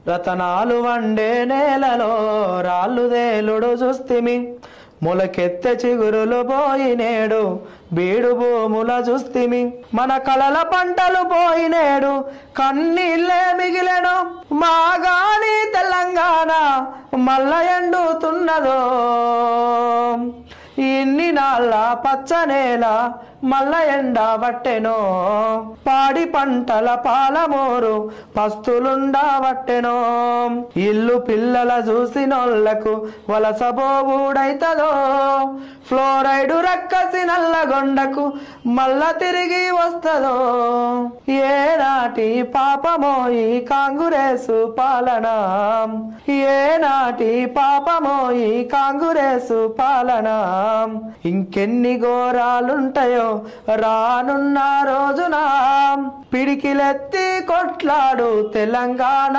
రతనాలు వండే నేలలో రాళ్ళుదేలుడు చూస్తిమి మొలకెత్తె చిగురులు పోయినేడు బీడు భూముల చూస్తిమి మన కళల పంటలు పోయినేడు కన్నీళ్ళే మిగిలెను మాగాని తెలంగాణ మల్ల ఎండుతున్నదో ఇన్ని నాళ్ళ పచ్చనేల మల్ల ఎండ వట్టెనో పాడి పంటల పాలమోరు పస్తులుండవట్టెనో ఇల్లు పిల్లల చూసినోళ్లకు వలసబోవుడైతదో ఫ్లోరైడు రక్కసి నల్లగొండకు మల్ల తిరిగి వస్తదో ఏనాటి పాపమో ఈ కాంగ్రెసు పాలన ఏనాటి పాపమో ఈ కాంగ్రెసు పాలన ఇంకెన్ని ఘోరాలుంటాయో రానున్న రోజున పిడికిలెత్తి కొట్లాడు తెలంగాణ